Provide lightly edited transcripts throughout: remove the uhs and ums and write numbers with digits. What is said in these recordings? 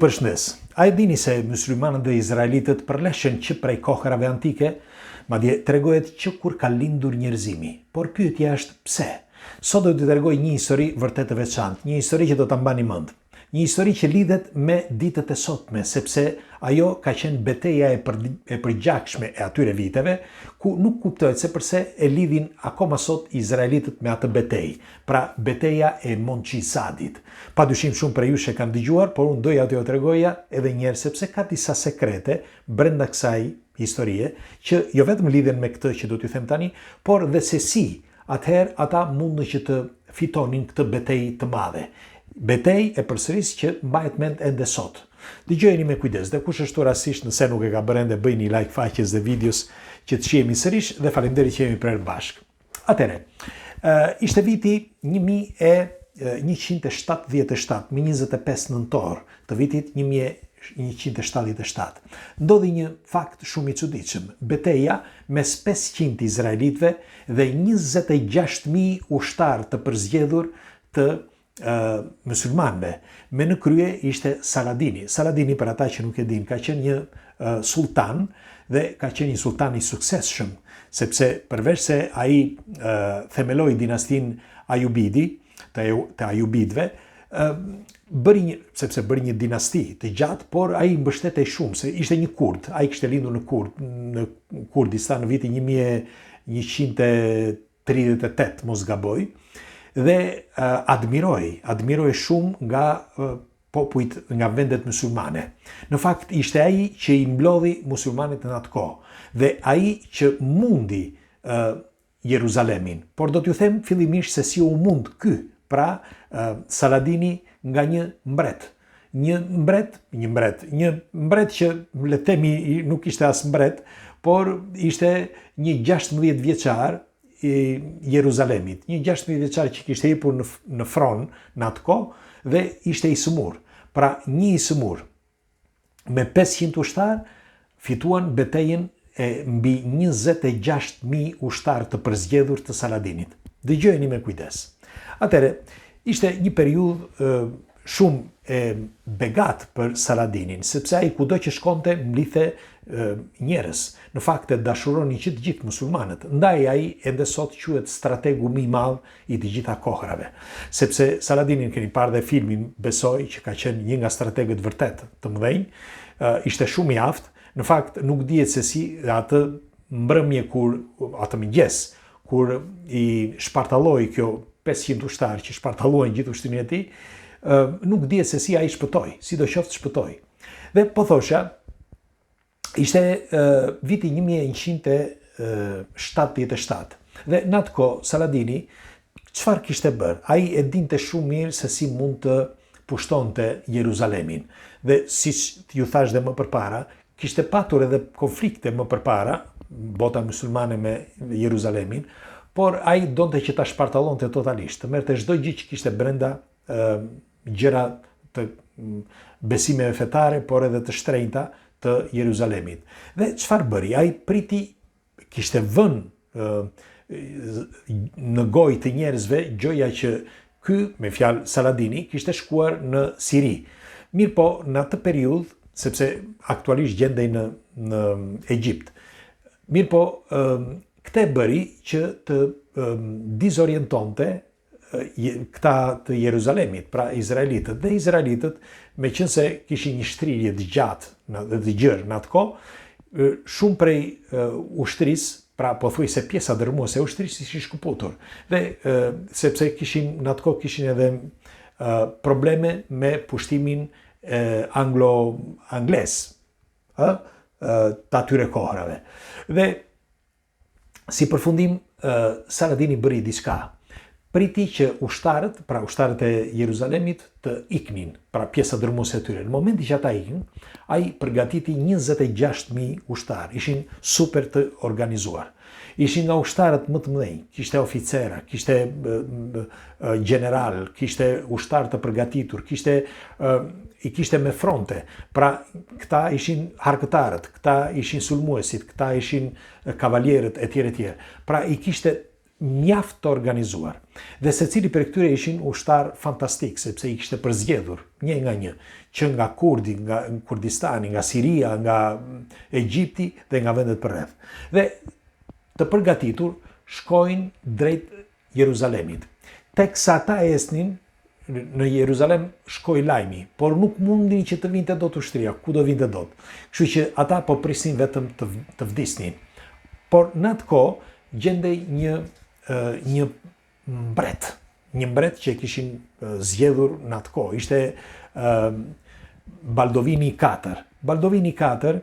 përshëndes. A e dini se myslimanët dhe izraelitët përleshen që prej kohërave antike, madje tregohet që kur ka lindur njerëzimi. Por pyetja është pse? Sot do t'ju tregoj një histori vërtet të veçantë, një histori që do ta mbani mend. Një histori që lidhet me ditët e sotme, sepse ajo ka qenë betejë e përgjakshme e atyre viteve, ku nuk kuptohet se përse e lidhin akoma sot izraelitët me atë betejë, pra beteja e Montqisadit. Padyshim shumë prej jush e kanë dëgjuar, por unë doja t'ju tregoja edhe një herë sepse ka disa sekrete brenda kësaj historie që jo vetëm lidhen me këtë që do t'ju them tani, por dhe se si atëherë ata mundën që të fitonin këtë betejë të madhe. Betejë e përsëris që mbahet mend ende sot. Dëgjojeni me kujdes dhe kush është rastisht nëse nuk e ka bërë ende, bëjni like faqes dhe videos që të shihemi sërish dhe faleminderit që jemi prerë bashkë. Atëherë, ishte viti 1177, me 25 nëntor të vitit 1177. Ndodhi një fakt shumë i çuditshëm. Beteja mes 500 izraelitëve dhe 26.000 ushtar të përzgjedhur të musulmanëve. Me në krye ishte Saladini. Saladini, për ata që nuk e din, ka qenë një sultan dhe ka qenë një sultan i suksesshëm, sepse përveç se ai themeloi dinastin Ajubidi, të Ajubidëve, sepse bëri një dinasti të gjatë, por ai mbështetej shumë se ishte një kurd. Ai kishte lindur në Kurdistan në vitin 1138, mos gaboj, dhe admiroi shumë nga popujt nga vendet musulmane. Në fakt ishte ai që i mblodhi musulmanët në atë kohë dhe ai që mundi Jeruzalemin. Por do t'ju them fillimisht se si u mund ky, pra Saladini, nga një mbret. Një mbret që le të themi nuk ishte as mbret, por ishte një 16 vjeçar i Jeruzalemit. Një 16 vjeçar që kishte hipur në fron në atë kohë dhe ishte i sëmur. Pra një i sëmur me 500 ushtar fituan betejën e mbi 26.000 ushtar të përzgjedhur të Saladinit. Dëgjojeni me kujdes. Atëre, ishte një periudhë shumë e begat për Saladinin, sepse ai kudo që shkonte mblidhte njerëz. Në fakt e dashuronin që të gjithë musulmanët. Ndaj ai ende sot quhet strategu më i madh i të gjitha kohërave. Sepse Saladinin, keni parë dhe filmin, besoj që ka qenë një nga strategët vërtet të mëdhenj, ishte shumë i aftë. Në fakt nuk dihet se si atë mbrëmje atë mëngjes kur i shpartalloi kjo 500 ushtar që shpartalluan gjithë ushtrinë e tij, nuk dihet se si ai shpëtoi, sidoqoftë shpëtoi. Dhe po thosha, ishte viti 1177 dhe në atë kohë Saladini çfarë kishte bërë? Ai e dinte shumë mirë se si mund të pushtonte Jeruzalemin. Dhe siç ju thash dhe më përpara, kishte patur edhe konflikte më përpara bota musulmane me Jeruzalemin, por ai donte që ta shpartallonte totalisht, të merrte çdo gjë që kishte brenda gjëra të besimeve fetare, por edhe të shtrenjta të Jeruzalemit. Dhe çfarë bëri? Ai priti, kishte vënë në gojë të njerëzve gjoja që ky, me fjalë Saladini, kishte shkuar në Siri. Mirë po, në atë periudhë, sepse aktualisht gjendej në Egjipt. Mirë po, këtë bëri që të dizorientonte këta të Jeruzalemit, pra izraelitët. Dhe izraelitët, me qenë se kishin një shtrirje të gjatë dhe të gjerë në atë kohë, shumë prej ushtrisë, pra pothuajse pjesa dërmuese e ushtrisë ishin shkëputur. Dhe sepse në atë kohë kishin edhe probleme me pushtimin anglo-angles të atyre kohërave. Dhe si përfundim, Saladini bëri diçka. Priti që ushtarët, pra ushtarët e Jeruzalemit, të iknin, pra pjesa dërmuese e tyre. Në momenti që ata iknin, ai përgatiti 26.000 ushtar. Ishin super të organizuar. Ishin nga ushtarët më të mëdhenj, kishte oficera, kishte general, kishte ushtar të përgatitur, i kishte me fronte. Pra këta ishin harkëtarët, këta ishin sulmuesit, këta ishin kavalierët etj. Pra i kishte mjaft të organizuar. Dhe secili për këtyre ishin ushtar fantastik, sepse i kishte përzgjedhur një nga një, që nga Kurdi, nga Kurdistani, nga Siria, nga Egjipti dhe nga vendet përreth. Dhe të përgatitur shkojnë drejt Jeruzalemit. Teksa ata esnin në Jeruzalem shkoi lajmi, por nuk mundin që të vinte dot ushtria, ku do vinte dot. Kështu që ata po prisnin vetëm të vdisnin. Por në atë kohë gjendej një mbret që kishin zgjedhur në atë kohë. Ishte Baldovini IV. Baldovini IV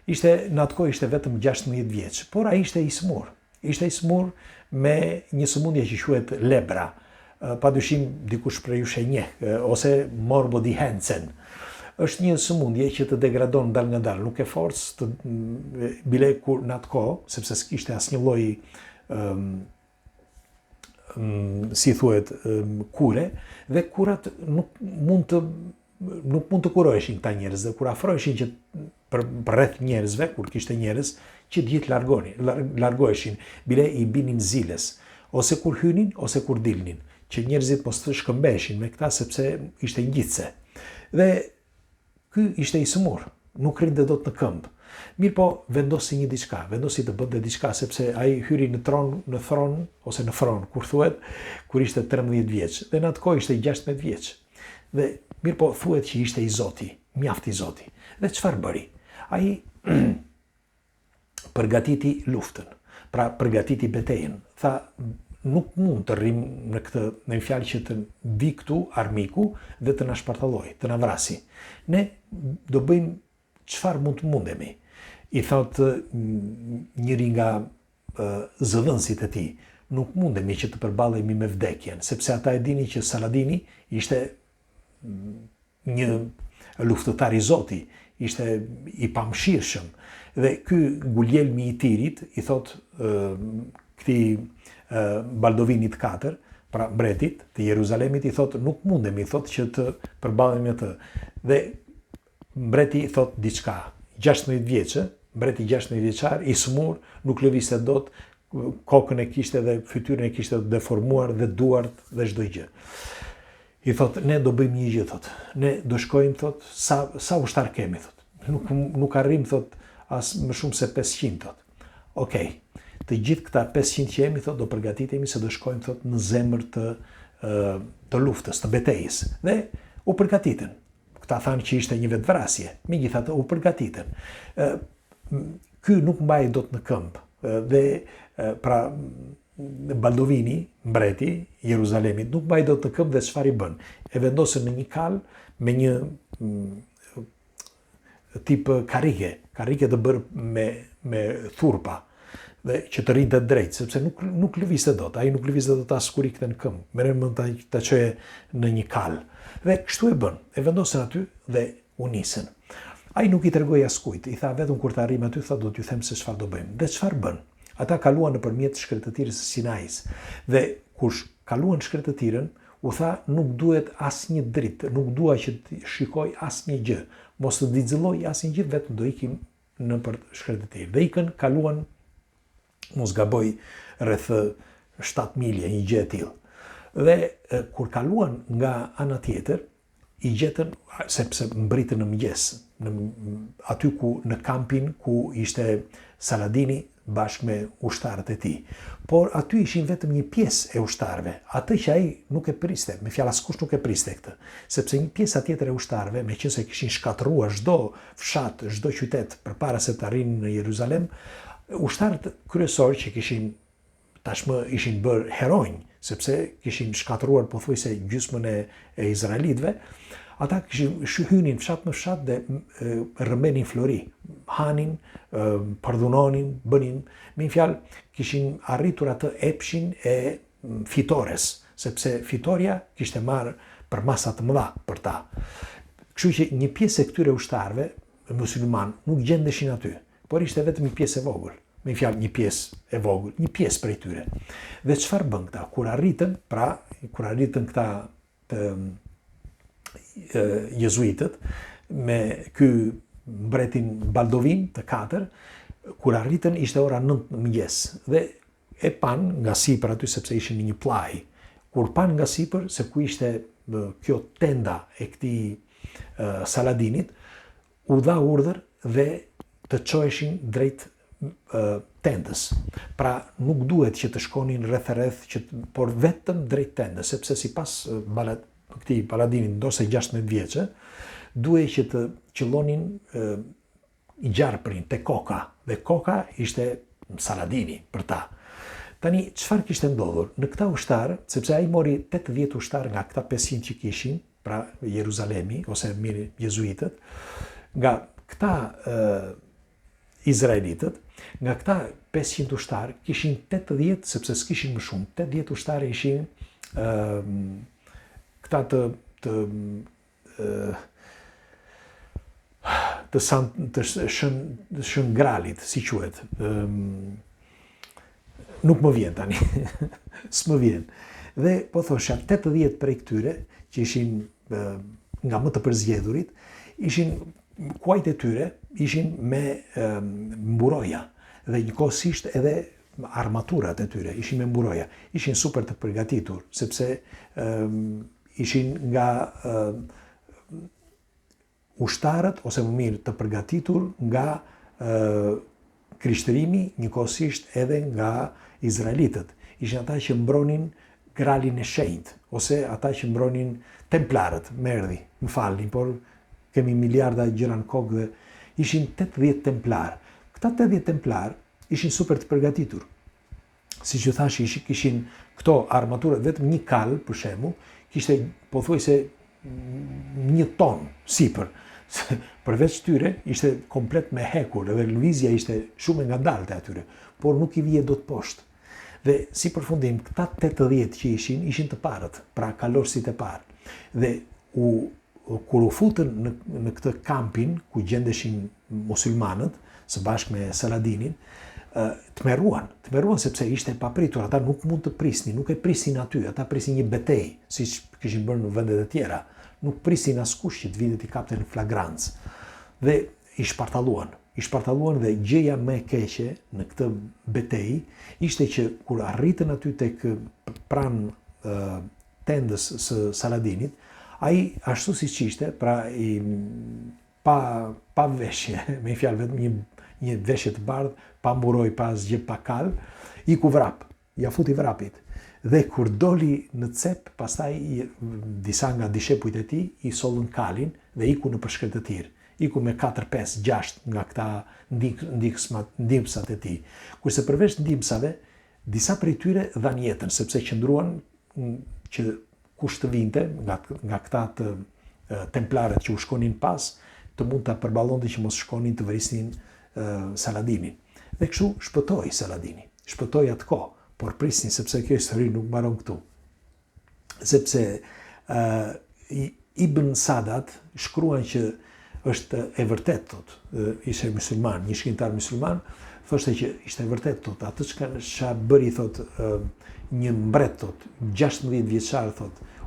në atë kohë ishte vetëm 16 vjeç, por ai ishte i smur. Ishte i smur me një sëmundje që quhet lebra. Padyshim dikush prej jush e njeh, ose morbo di Hansen. Është një sëmundje që të degradon dal nga dal, nuk e forcë bile kur në atë kohë, sepse s'kishte asnjë lloj si thuhet kure, dhe kurat nuk mund të kuroheshin këta njerëz, dhe kur afroheshin që për rreth njerëzve, kur kishte njerëz që gjithë largoheshin, bile i binin ziles, ose kur hynin, ose kur dilnin, që njerëzit mos të shkëmbeshin me këta sepse ishte ngjitse. Dhe ky ishte i smur, nuk rinte dot në këmbë. Mirë po, vendosi të bënte diçka, sepse ai hyri në thron, ose në fron, kur thuhet, kur ishte 13 vjeç, dhe në atë kohë ishte 16 vjeç. Dhe mirë po, thuhet që ishte i Zoti, mjaft i Zoti. Dhe çfarë bëri? Ai përgatiti luftën, pra përgatiti betejën. Tha, nuk mund të rrim në një fjalë që të vi këtu armiku dhe të na shpartalloj, të na vrasi. Ne do bëjmë çfarë mund të mundemi. I thot njëri nga zëvendësit e tij, nuk mundemi që të përballemi me vdekjen, sepse ata e dinin që Saladini ishte një luftëtar i Zotit, ishte i pamëshirshëm. Dhe ky Guljelmi i Tirit i thot këtij Baldovinit IV, pra mbretit të Jeruzalemit, i thot nuk mundemi, thot që të përballemi me të. Dhe mbreti i thot diçka, 16 vjeçë, mbreti 16 vjeçar, i smur, nuk lëvizte dot, kokën e kishte dhe fytyrën e kishte deformuar dhe duart dhe çdo gjë. I thot, ne do bëjmë një gjë, thot. Ne do shkojmë, thot, sa ushtar kemi, thot. Nuk arrim, thot, as më shumë se 500, thot. Okej. Të gjithë këta 500 që jemi, thot, do përgatitemi se do shkojmë, thot, në zemër të luftës, të betejës. Dhe u përgatitën. Këta thanë që ishte një vetvrasje. Megjithatë u përgatitën. Ky nuk mbajë dot në këmbë. Dhe pra Baldovini, mbreti i Jeruzalemit, nuk mbajë dot në këmbë dhe çfarë i bën? E vendosën në një kal me një tip karrike të bërë me thurpa, dhe që të rinte drejt, sepse nuk lëvizte dot, ai nuk lëvizte dot as kur i kthën këmbë, merren mend ta çoje në një kal. Dhe kështu e bën, e vendosën aty dhe u nisën. Ai nuk i tregoi askujt, i tha vetëm kur të arrim aty, tha do t'ju them se çfarë do bëjmë. Dhe çfarë bën? Ata kaluan nëpërmjet shkretëtirës së Sinais. Dhe kur kaluan shkretëtirën, u tha nuk duhet asnjë dritë, nuk dua që të shikoj asnjë gjë, mos të dixëlloj asnjë gjë, vetëm do ikim nëpër shkretëtirë. Dhe ikën, kaluan, mos gaboj, rreth 7 milje, një gjë e tillë. Dhe kur kaluan nga ana tjetër, i gjetën, sepse mbritën në mëngjes, aty në kampin ku ishte Saladini bashkë me ushtarët e tij. Por aty ishin vetëm një pjesë e ushtarëve, atë që ai nuk e priste, me fjalë askush nuk e priste këtë, sepse një pjesa tjetër e ushtarëve, meqense kishin shkatërruar çdo fshat, çdo qytet përpara se të arrinin në Jeruzalem, ushtarët kryesorë që kishin tashmë ishin bërë heronj, sepse kishin shkatëruar pothuajse gjysmën e izraelitëve, ata kishin hynin fshat në fshat dhe rrëmbenin flori, hanin, përdhunonin, bënin, me një fjalë, kishin arritur atë epshin e fitores, sepse fitoria kishte marrë për masa të mëdha për ta. Kështu që një pjesë e këtyre ushtarëve musliman nuk gjendeshin aty, por ishte vetëm një pjesë e vogël. Me një fjalë, një pjesë e vogël, një pjesë prej tyre. Dhe çfarë bën këta? Kur arritën këta jezuitët me ky mbretin Baldovin të 4, kur arritën ishte ora 9 në mëngjes dhe e pan nga sipër aty sepse ishin në një plaj. Kur pan nga sipër se ku ishte kjo tenda e këtij Saladinit, u dha urdhër dhe të çoheshin drejt tendës. Pra nuk duhet që të shkonin rreth, por vetëm drejt tendës, sepse sipas këtij Paladinit, ndoshta 16 vjeçë, duhet që të qëllonin i gjarprin te koka, dhe koka ishte Saladini për ta. Tani, çfarë kishte ndodhur? Në këta ushtarë, sepse ai mori 80 ushtarë nga këta 500 që kishin, pra Jeruzalemi, ose mirë jezuitët, nga këta izraelitët, nga këta 500 ushtarë, kishin 80, sepse s'kishin më shumë, 80 ushtarë ishin këta të shëngralit, si quhet. Nuk më vjen tani, s'më vjen. Dhe po thosha, 80 prej këtyre, që ishin nga më të përzgjedhurit, ishin kuajt e tyre, ishin me mburoja, dhe njëkohësisht edhe armaturat e tyre, ishin me mburoja. Ishin super të përgatitur, sepse ishin nga ushtarët, ose më mirë të përgatitur nga krishtërimi, njëkohësisht edhe nga izraelitët. Ishin ata që mbronin gralin e shenjtë, ose ata që mbronin templarët, më falni, por kemi miliarda gjëra në kokë dhe ishin 80 templar. Këta 80 templar ishin super të përgatitur. Si që thash, kishin këto armaturët, vetëm një kal, për shembull, kishte pothuajse 1 ton sipër. Përveç tyre, ishte komplet me hekur, dhe lëvizja ishte shumë e ngadaltë atyre, por nuk i vije dot poshtë. Dhe si përfundim, këta 80 që ishin të parët, pra kalorësit e parë. Dhe kur u futën në këtë kampin, ku gjendeshin musulmanët, së bashkë me Saladinin, të meruan sepse ishte papritur, ata nuk mund të prisnin, nuk e prisnin aty, ata prisnin një betejë, siç kishin bërë në vendet e tjera. Nuk prisnin askush që të vitet i kapte në flagrancë. Dhe i shpartalluan dhe gjëja më e keqe në këtë betejë ishte që kur arritën aty tek pranë tendës së Saladinit, ai ashtu siç ishte, pra pa veshje, me një fjalë vetëm një veshje të bardhë, pa mburoj, pa asgjë, pa kal, i ku vrap, ja futi vrapit. Dhe kur doli në cep, pastaj disa nga dishepujt e tij i sollën kalin dhe iku në përshkretëtir. Iku me 4, 5, 6 nga këta ndihmësat e tij. Kurse përveç ndihmësave, disa prej tyre dhanë jetën, sepse qëndruan që kush të vinte nga këta të templarët që u shkonin pas, të mund ta përballonte që mos shkonin të vrisnin Saladinin. Dhe kështu shpëtoi Saladini, shpëtoi atë kohë. Por prisni, sepse kjo histori nuk mbaron këtu. Sepse Ibn Sadat shkruan që është e vërtet, ishte musliman, një shkrimtar musliman, thoshte që ishte e vërtet, atë çka bëri, një mbret, 16 vjeçar,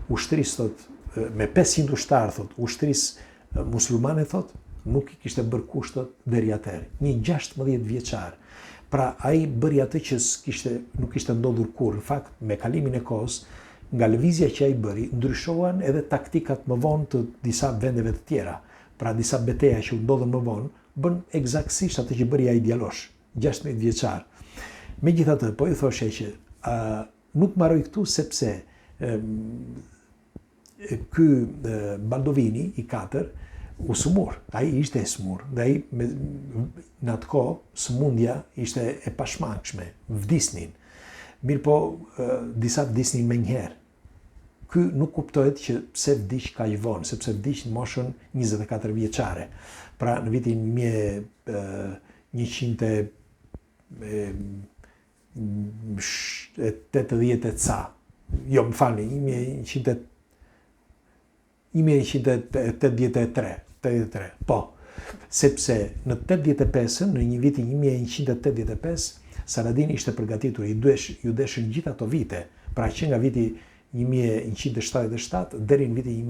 ushtrisë, me 500 ushtarë, ushtrisë muslimane, nuk i kishte bërë kushtot deri atëherë. Një 16 vjeçar. Pra, ai bëri atë që nuk kishte ndodhur kurrë. Në fakt, me kalimin e kohës, nga lëvizja që ai bëri, ndryshoan edhe taktikat më vonë të disa vendeve të tjera. Pra, disa beteja që u ndodhen më vonë, bën eksaktësisht atë që bëri ai djalosh, 16 vjeçar. Megjithatë, po i thoshe që nuk mbaroi këtu sepse ky Baldovini i 4 u smur, ai ishte e smur, dhe ai në atë kohë sëmundja ishte e pashmangshme, vdisnin. Mirë po, disa vdisnin me njëherë. Ky nuk kuptohet që pse vdiq kaq vonë, sepse vdiq në moshën 24 vjeçare. Pra në vitin 1180 e ca. Jo, më falni, 1183. Po, sepse në 85-ën, në një vitin 1185, Saladini ishte përgatitur, ju deshin gjitha ato vite, pra që nga viti 1177 deri në vitin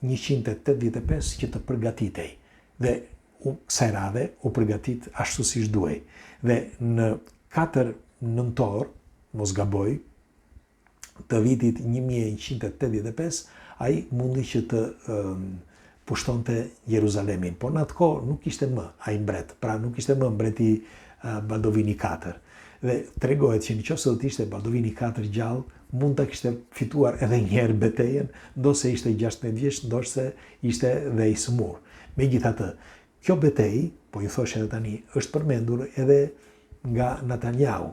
1185 që të përgatitej. Dhe kësaj radhe u përgatit ashtu siç duhej. Dhe në 4 nëntor, mos gaboj, të vitit 1185, ai mundi që të pushtonte Jeruzalemin. Por në atë kohë nuk ishte më ai mbret, pra nuk ishte më mbreti Baldovini IV. Dhe tregohet që nëse do të ishte Baldovini IV gjallë, mund ta kishte fituar edhe një herë betejën, ndosë ishte 16 vjeç, ndosë ishte dhe i smur. Megjithatë, kjo betejë, po ju thosh edhe tani, është përmendur edhe nga Netanyahu,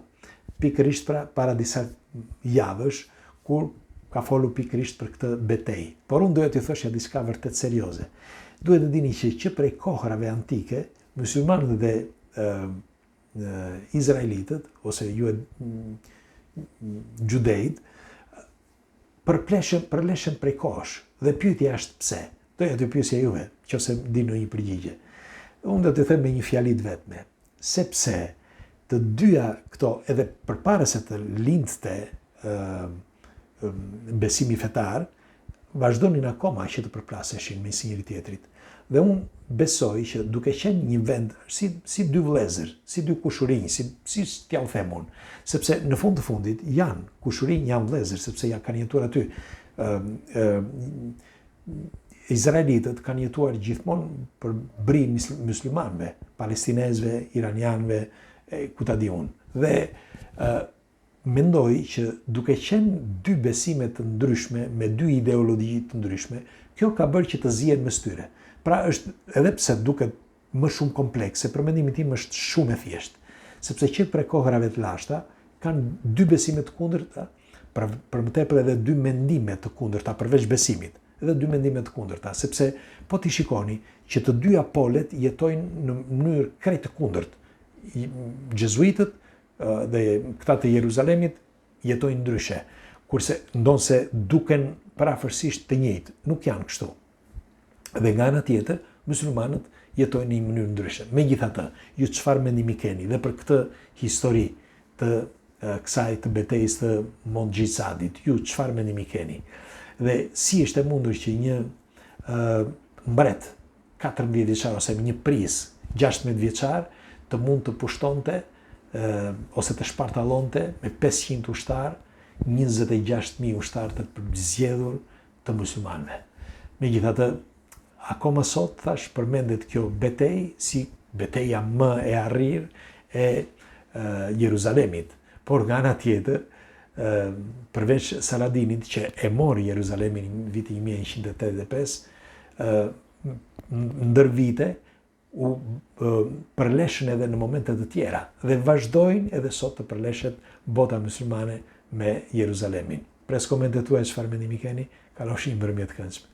pikërisht para disa javësh, kur ka folur pikërisht për këtë betejë. Por unë duhet t'ju thoshja diçka vërtet serioze. Duhet të dini që prej kohërave antike, muslimanët dhe izraelitët, ose gjudejt, përleshen prej kohësh. Dhe pyetja është pse. Doja t'ju pyesja juve, nëse dini një përgjigje. Unë do t'ju them me një fjali të vetme. Sepse të dyja këto, edhe përpara se të lindte besimi fetar, vazhdonin akoma që të përplaseshin me si njëri tjetrit. Dhe unë besoj që duke qenë një vend si dy vëllezër, si dy kushurinj, si t'ja u them unë, sepse në fund të fundit janë kushurinj, janë vëllezër, sepse ja kanë jetuar aty. Izraelitët kanë jetuar gjithmonë për bri muslimanëve, palestinezëve, iranianëve, ku ta di unë. Dhe mendoj që duke qenë dy besime të ndryshme, me dy ideologji të ndryshme, kjo ka bërë që të zihen mes tyre. Pra është, edhe pse duket më shumë komplekse, për mendimin tim është shumë e thjeshtë. Sepse që prej kohërave të lashta, kanë dy besime të kundërta, për më tepër edhe dy mendime të kundërta, përveç besimit, edhe dy mendime të kundërta, sepse po t'i shikoni që të dyja polet jetojnë në mënyrë krejt të kundërt. Gjezuitët dhe këta të Jeruzalemit jetojnë ndryshe, kurse ndonse duken parafërsisht të njëjtë, nuk janë kështu. Dhe nga ana tjetër, muslimanët jetojnë në një mënyrë ndryshe. Megjithatë, ju çfarë mendimi keni dhe për këtë histori të kësaj të betejës të Mont Gjizadit, ju çfarë mendimi keni? Dhe si është e mundur që një mbret 14 vjeçar ose një pris 16 vjeçar të mund të pushtonte ose të shpartallonte me 500 ushtar, 26.000 ushtar të përzgjedhur të muslimanëve. Megjithatë, akoma sot thash përmendet kjo betejë si betejja më e arrirë e Jeruzalemit. Por nga ana tjetër, përveç Saladinit që e mori Jeruzalemin në vitin 1185, ndër vite u përleshën edhe në momentet të tjera dhe vazhdojnë edhe sot të përleshet bota muslimane me Jeruzalemin. Pres komentet tuaja çfarë mendimi keni, kalofshim për mjet këndshme.